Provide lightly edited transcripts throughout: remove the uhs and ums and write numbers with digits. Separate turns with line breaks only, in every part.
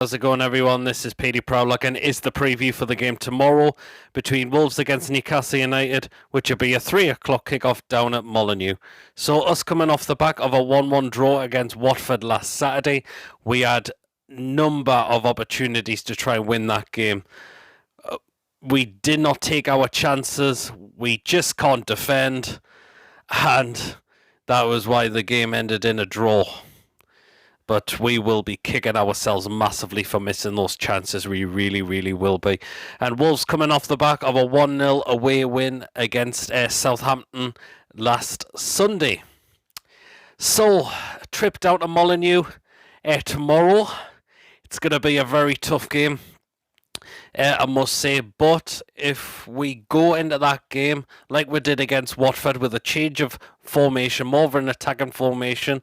How's it going, everyone? This is Petey Proudlock, and is the preview for the game tomorrow between Wolves against Newcastle United, which will be a 3 o'clock kickoff down at Molineux. So, us coming off the back of a 1-1 draw against Watford last Saturday, we had number of opportunities to try and win that game. We did not take our chances. We just can't defend, and that was why the game ended in a draw. But we will be kicking ourselves massively for missing those chances. We really will be. And Wolves coming off the back of a 1-0 away win against Southampton last Sunday. So, a trip down to Molineux tomorrow. It's going to be a very tough game, I must say. But if we go into that game like we did against Watford with a change of formation, more of an attacking formation,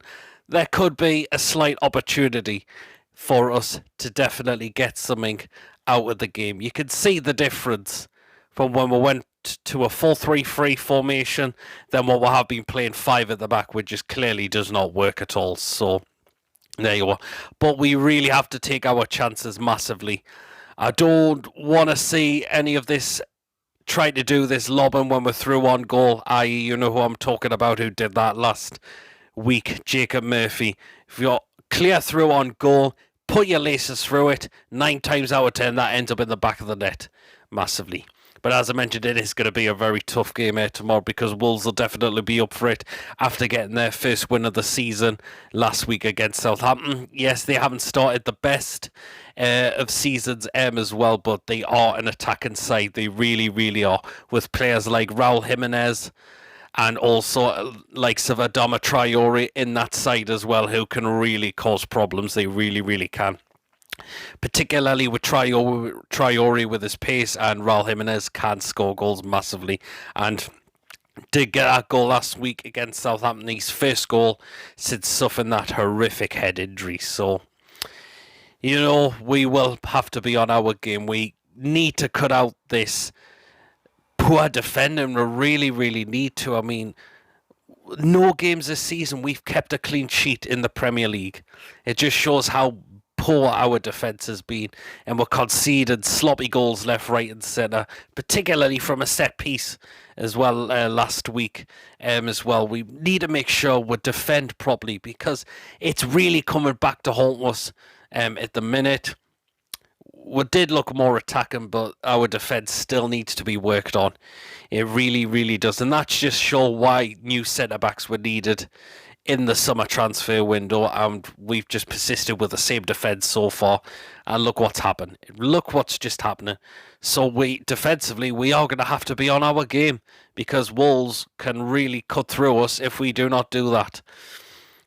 there could be a slight opportunity for us to definitely get something out of the game. You can see the difference from when we went to a 4-3-3 formation than what we have been playing 5 at the back, which just clearly does not work at all. So there you are. But we really have to take our chances massively. I don't want to see any of this try to do this lobbing when we're through on goal, i.e. you know who I'm talking about, who did that last week, Jacob Murphy. If you're clear through on goal, put your laces through it, 9 times out of 10 that ends up in the back of the net massively. But as I mentioned, it is going to be a very tough game here tomorrow because Wolves will definitely be up for it after getting their first win of the season last week against Southampton. Yes, they haven't started the best of seasons as well, but they are an attacking side. They really are, with players like Raul Jimenez and also likes of Adama Traore in that side as well, who can really cause problems. They really can. Particularly with Traore with his pace, and Raul Jimenez can score goals massively. And did get that goal last week against Southampton, his first goal since suffering that horrific head injury. So, you know, we will have to be on our game. We need to cut out this poor defending. We really need to. I mean, no games this season we've kept a clean sheet in the Premier League. It just shows how poor our defence has been, and we're conceding sloppy goals left, right and centre, particularly from a set piece as well last week as well. We need to make sure we defend properly because it's really coming back to haunt us at the minute. We did look more attacking, but our defence still needs to be worked on. It really does. And that's just show why new centre-backs were needed in the summer transfer window. And we've just persisted with the same defence so far. And look what's happened. Look what's just happening. So defensively, we are going to have to be on our game because Wolves can really cut through us if we do not do that.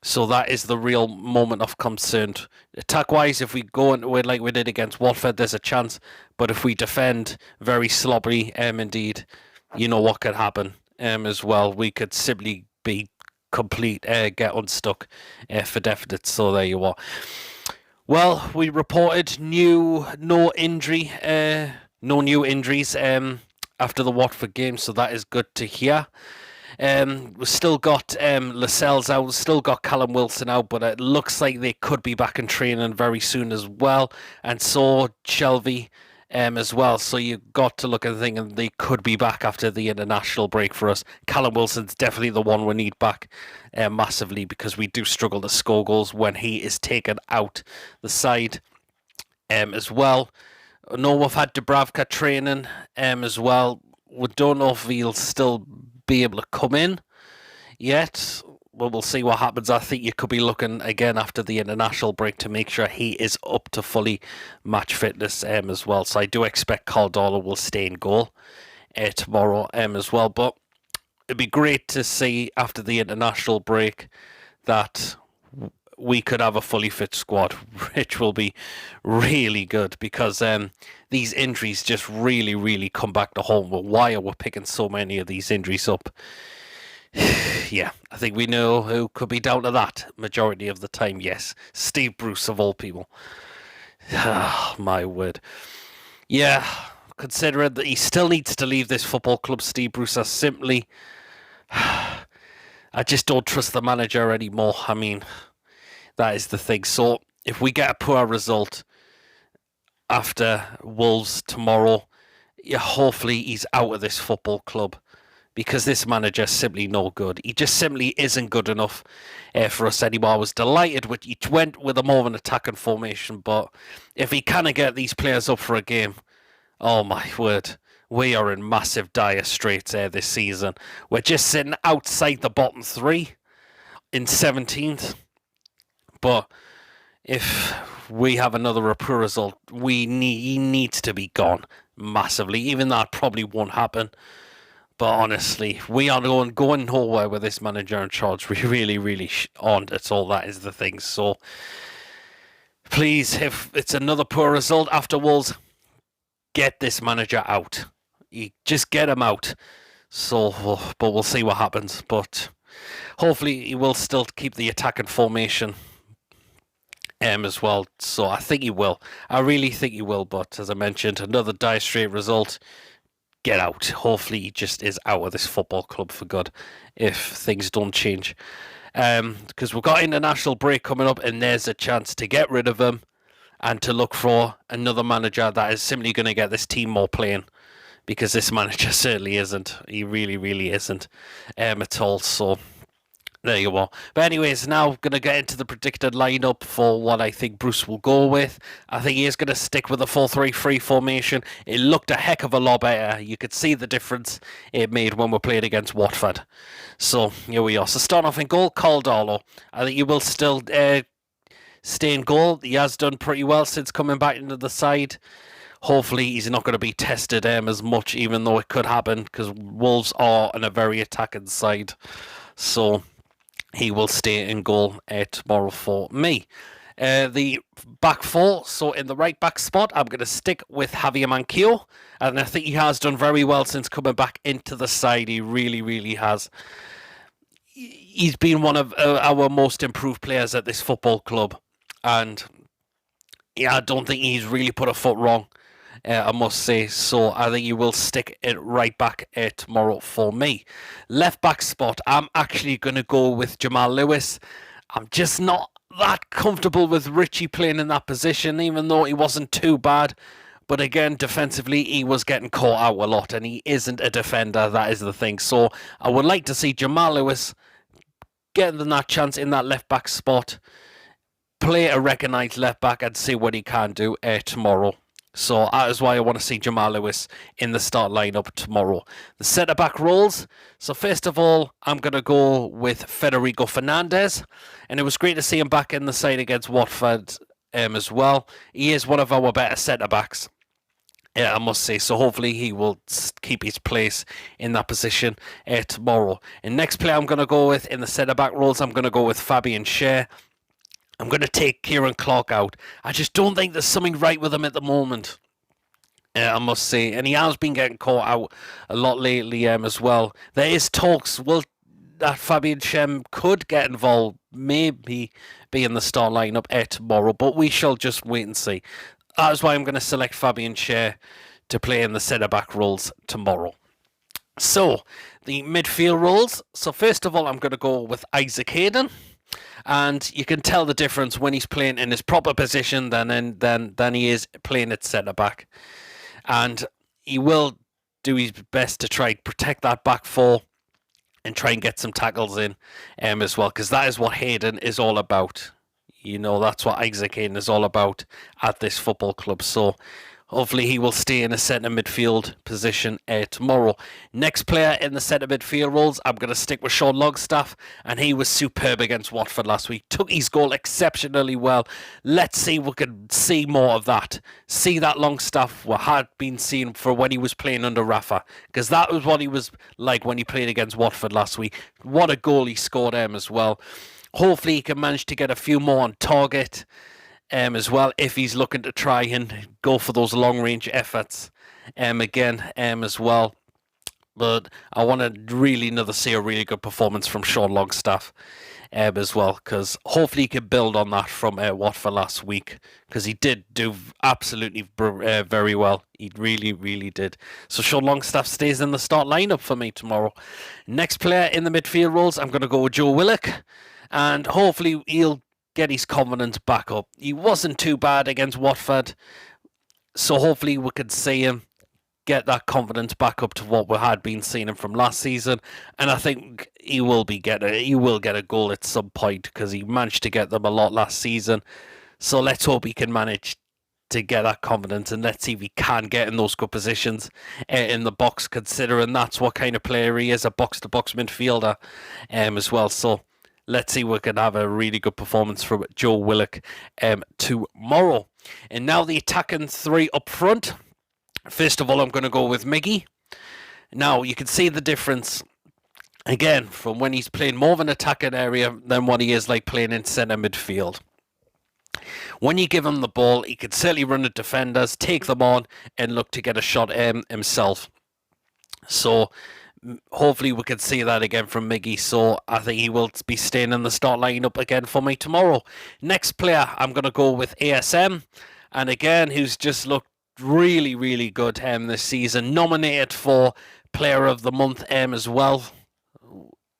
So that is the real moment of concern. Attack-wise, if we go into it like we did against Watford, there's a chance. But if we defend very sloppily, indeed, you know what could happen as well. We could simply be get unstuck for definite. So there you are. Well, we reported no new injuries after the Watford game, so that is good to hear. We've still got Lascelles out, still got Callum Wilson out, but it looks like they could be back in training very soon as well, and so Shelby as well. So you've got to look at the thing, and they could be back after the international break for us. Callum Wilson's definitely the one we need back massively because we do struggle to score goals when he is taken out the side as well. I know we've had Dubravka training as well. We don't know if he'll still be able to come in yet. Well, we'll see what happens. I think you could be looking again after the international break to make sure he is up to fully match fitness as well. So I do expect Caldolo will stay in goal tomorrow as well. But it'd be great to see after the international break that we could have a fully fit squad, which will be really good because these injuries just really come back to home. But why are we picking so many of these injuries up? Yeah, I think we know who could be down to that majority of the time. Yes, Steve Bruce of all people. Oh, my word. Yeah, considering that he still needs to leave this football club, Steve Bruce, I simply... I just don't trust the manager anymore. I mean, that is the thing. So if we get a poor result, after Wolves tomorrow. Yeah, hopefully he's out of this football club, because this manager's simply no good. He just simply isn't good enough for us anymore. I was delighted with he went with a more of an attacking formation, but if he can't get these players up for a game, oh my word, we are in massive dire straits this season. We're just sitting outside the bottom three in 17th, but if we have another poor result, he needs to be gone massively. Even that probably won't happen. But honestly, we are going nowhere with this manager in charge. We really aren't at all. That is the thing. So please, if it's another poor result after Wolves, get this manager out. You just get him out. So, but we'll see what happens. But hopefully he will still keep the attacking formation as well. So I think he will. I really think he will. But as I mentioned, another dire straight result. Get out. Hopefully he just is out of this football club for good if things don't change. Because we've got international break coming up, and there's a chance to get rid of him and to look for another manager that is simply going to get this team more playing, because this manager certainly isn't. He really isn't at all. So there you go. But anyways, now going to get into the predicted lineup for what I think Bruce will go with. I think he is going to stick with the 4-3-3 formation. It looked a heck of a lot better. You could see the difference it made when we played against Watford. So here we are. So starting off in goal, Caldalo. I think he will still stay in goal. He has done pretty well since coming back into the side. Hopefully he's not going to be tested as much, even though it could happen, because Wolves are on a very attacking side. So he will stay in goal tomorrow for me. The back four, so in the right back spot, I'm going to stick with Javier Manquillo, and I think he has done very well since coming back into the side. He really has. He's been one of our most improved players at this football club, and yeah, I don't think he's really put a foot wrong, I must say. So I think he will stick it right back tomorrow for me. Left back spot, I'm actually going to go with Jamal Lewis. I'm just not that comfortable with Richie playing in that position, even though he wasn't too bad. But again, defensively, he was getting caught out a lot, and he isn't a defender. That is the thing. So I would like to see Jamal Lewis getting that chance in that left back spot, play a recognised left back, and see what he can do tomorrow. So that is why I want to see Jamal Lewis in the start lineup tomorrow. The centre-back roles. So first of all, I'm going to go with Federico Fernandez. And it was great to see him back in the side against Watford as well. He is one of our better centre-backs, I must say. So hopefully he will keep his place in that position tomorrow. And next player I'm going to go with in the centre-back roles, I'm going to go with Fabian Schär. I'm going to take Kieran Clark out. I just don't think there's something right with him at the moment, I must say. And he has been getting caught out a lot lately as well. There is talks that Fabian Schär could get involved, maybe be in the start lineup tomorrow, but we shall just wait and see. That is why I'm going to select Fabian Schär to play in the centre-back roles tomorrow. So, the midfield roles. So first of all, I'm going to go with Isaac Hayden. And you can tell the difference when he's playing in his proper position than he is playing at centre-back. And he will do his best to try and protect that back four and try and get some tackles in as well, because that is what Hayden is all about. You know, that's what Isaac Hayden is all about at this football club. So hopefully he will stay in a centre midfield position tomorrow. Next player in the centre midfield roles, I'm going to stick with Sean Longstaff, and he was superb against Watford last week. Took his goal exceptionally well. Let's see if we can see more of that. See that Longstaff we had been seeing for when he was playing under Rafa, because that was what he was like when he played against Watford last week. What a goal he scored as well. Hopefully he can manage to get a few more on target as well, if he's looking to try and go for those long range efforts again as well. But I want to really see a really good performance from Sean Longstaff as well, because hopefully he can build on that from Watford last week, because he did do absolutely very well. He really did. So Sean Longstaff stays in the start lineup for me tomorrow. Next player in the midfield roles, I'm going to go with Joe Willock, and hopefully he'll get his confidence back up. He wasn't too bad against Watford. So hopefully we could see him get that confidence back up to what we had been seeing him from last season, and I think he will get a goal at some point because he managed to get them a lot last season. So let's hope he can manage to get that confidence, and let's see if he can get in those good positions in the box, considering that's what kind of player he is, a box-to-box midfielder as well. So let's see if we can have a really good performance from Joe Willock tomorrow. And now the attacking three up front. First of all, I'm going to go with Miggy. Now, you can see the difference, again, from when he's playing more of an attacking area than what he is like playing in centre midfield. When you give him the ball, he can certainly run at defenders, take them on, and look to get a shot himself. So, hopefully we can see that again from Miggy. So, I think he will be staying in the start lineup again for me tomorrow. Next player, I'm going to go with ASM. And again, who's just looked really, really good this season. Nominated for Player of the Month as well.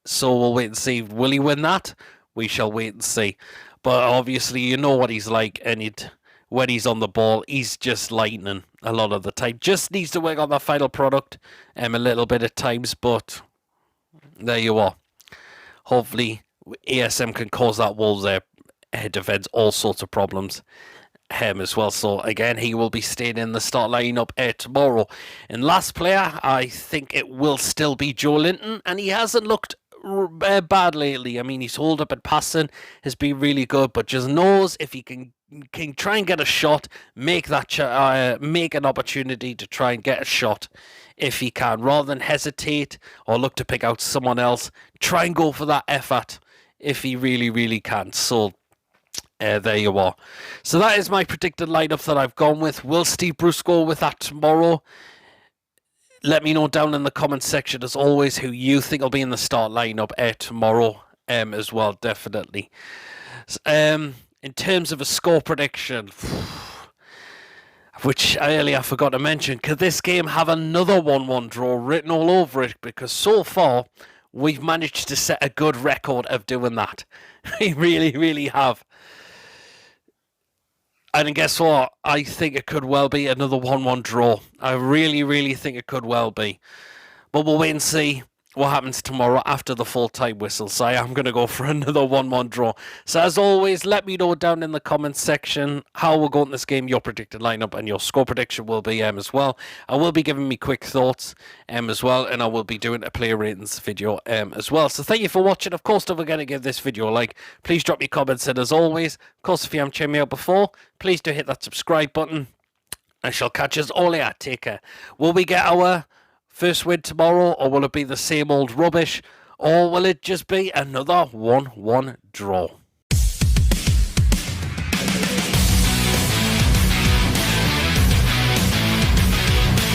So we'll wait and see. Will he win that? We shall wait and see. But obviously, you know what he's like. And when he's on the ball, he's just lightning a lot of the time. Just needs to work on that final product a little bit at times. But there you are. Hopefully, ASM can cause that Wolves defence all sorts of problems. Him as well. So again, he will be staying in the start lineup tomorrow. And last player, I think it will still be Joe Linton, and he hasn't looked bad lately. I mean, his hold up and passing has been really good, but just knows if he can try and get a shot, make that make an opportunity to try and get a shot if he can, rather than hesitate or look to pick out someone else. Try and go for that effort if he really, really can. So there you are. So that is my predicted lineup that I've gone with. Will Steve Bruce go with that tomorrow? Let me know down in the comment section, as always, who you think will be in the start lineup tomorrow as well, definitely. In terms of a score prediction, which I earlier forgot to mention, could this game have another 1-1 draw written all over it? Because so far, we've managed to set a good record of doing that. We really, really have. And guess what? I think it could well be another 1-1 draw. I really, really think it could well be. But we'll wait and see what happens tomorrow after the full-time whistle. So I am going to go for another 1-1 draw. So as always, let me know down in the comments section how we're going this game, your predicted lineup, and your score prediction will be as well. I will be giving me quick thoughts as well, and I will be doing a player ratings video as well. So thank you for watching. Of course, don't forget to give this video a like. Please drop your comments in as always. Of course, if you haven't checked me out before, please do hit that subscribe button. I shall catch us all later. Take care. Will we get our first win tomorrow, or will it be the same old rubbish, or will it just be another 1-1 draw?